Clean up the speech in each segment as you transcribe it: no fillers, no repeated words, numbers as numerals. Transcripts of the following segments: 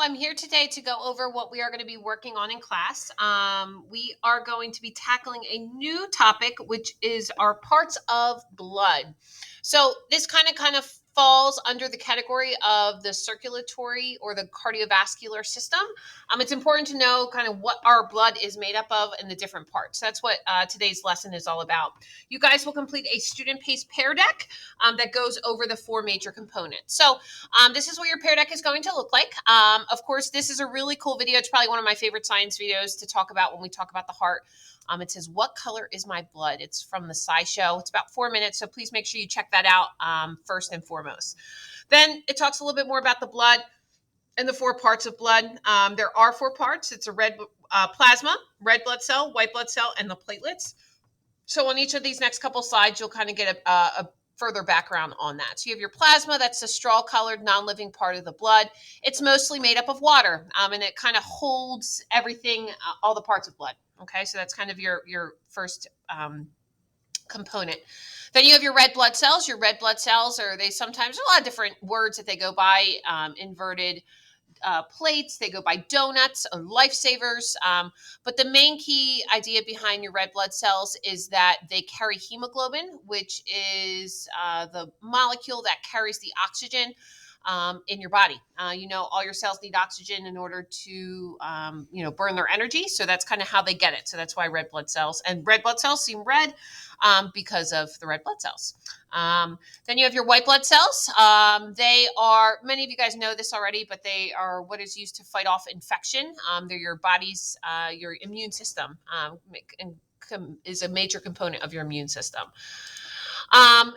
I'm here today to go over what we are going to be working on in class. We are going to be tackling a new topic, which is our parts of blood. So this kind of falls under the category of the circulatory or the cardiovascular system. It's important to know kind of what our blood is made up of and the different parts. That's what today's lesson is all about. You guys will complete a student-paced pair deck that goes over the four major components. So this is what your pear deck is going to look like. Of course, this is a really cool video. It's probably one of my favorite science videos to talk about when we talk about the heart. It says, "What color is my blood?" It's from the SciShow. It's about 4 minutes, so please make sure you check that out first and foremost. Then it talks a little bit more about the blood and the four parts of blood. There are four parts. It's a red plasma, red blood cell, white blood cell, and the platelets. So on each of these next couple slides, you'll kind of get a further background on that. So you have your plasma, that's the straw-colored, non-living part of the blood. It's mostly made up of water, and it kind of holds everything, all the parts of blood. Okay, so that's kind of your first component. Then you have your red blood cells. Your red blood cells are they sometimes a lot of different words that they go by. Inverted plates, they go by donuts or lifesavers. But the main key idea behind your red blood cells is that they carry hemoglobin, which is the molecule that carries the oxygen in your body. All your cells need oxygen in order to, burn their energy. So that's kind of how they get it. So that's why red blood cells and red blood cells seem red because of the red blood cells. Then you have your white blood cells. They are, many of you guys know this already, but they are what is used to fight off infection. They're your body's, your immune system is a major component of your immune system. And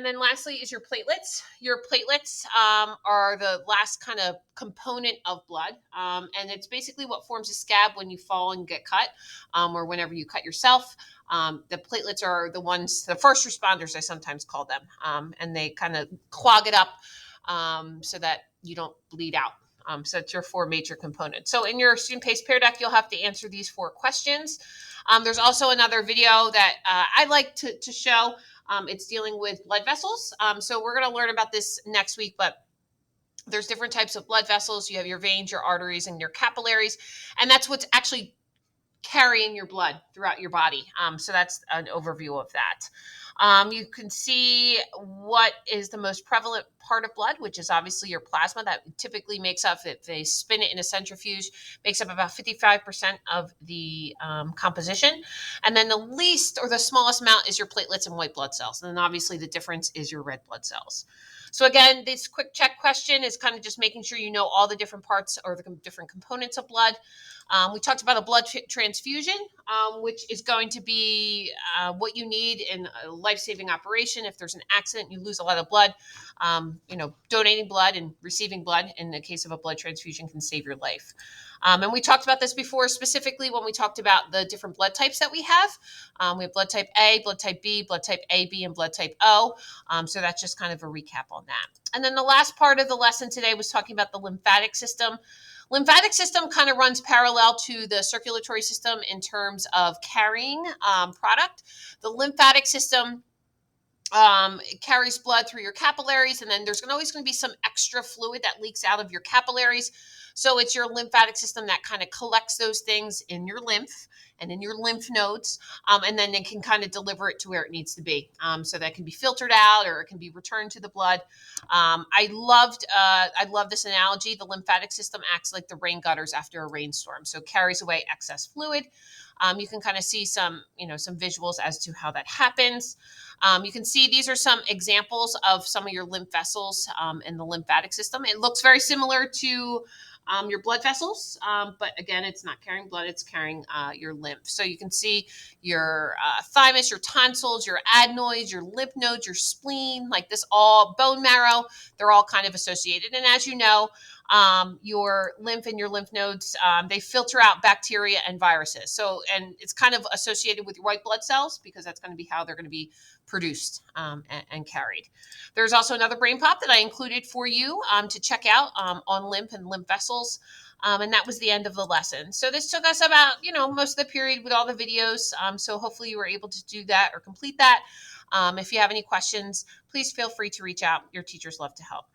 then lastly is your platelets. Your platelets are the last kind of component of blood. And it's basically what forms a scab when you fall and get cut, or whenever you cut yourself. The platelets are the first responders, I sometimes call them. And they kind of clog it up so that you don't bleed out. So that's your four major components. So in your student-paced peer deck, you'll have to answer these four questions. There's also another video that I like to show. It's dealing with blood vessels. So we're going to learn about this next week, but there's different types of blood vessels. You have your veins, your arteries, and your capillaries, and that's what's actually carrying your blood throughout your body. So that's an overview of that. You can see what is the most prevalent part of blood, which is obviously your plasma. That typically makes up, if they spin it in a centrifuge, makes up about 55% of the composition. And then the least or the smallest amount is your platelets and white blood cells. And then obviously the difference is your red blood cells. So again, this quick check question is kind of just making sure you know all the different parts or the different components of blood. We talked about a blood transfusion, which is going to be what you need in a life-saving operation. If there's an accident, you lose a lot of blood. Donating blood and receiving blood in the case of a blood transfusion can save your life. And we talked about this before, specifically when we talked about the different blood types that we have. We have blood type A, blood type B, blood type AB, and blood type O. So that's just kind of a recap on that. And then the last part of the lesson today was talking about the lymphatic system. Lymphatic system kind of runs parallel to the circulatory system in terms of carrying product. The lymphatic system carries blood through your capillaries, and then there's always going to be some extra fluid that leaks out of your capillaries. So it's your lymphatic system that kind of collects those things in your lymph and in your lymph nodes, and then it can kind of deliver it to where it needs to be. So that can be filtered out or it can be returned to the blood. I love this analogy. The lymphatic system acts like the rain gutters after a rainstorm, so it carries away excess fluid. You can kind of see some visuals as to how that happens. You can see these are some examples of some of your lymph vessels in the lymphatic system. It looks very similar to your blood vessels, but again, it's not carrying blood, it's carrying your lymph. So you can see your thymus, your tonsils, your adenoids, your lymph nodes, your spleen, like this, all bone marrow, they're all kind of associated. And as you know, your lymph and your lymph nodes, they filter out bacteria and viruses. So, and it's kind of associated with your white blood cells because that's going to be how they're going to be produced and carried. There's also another brain pop that I included for you to check out on lymph and lymph vessels. And that was the end of the lesson. So this took us about, most of the period with all the videos. So hopefully you were able to do that or complete that. If you have any questions, please feel free to reach out. Your teachers love to help.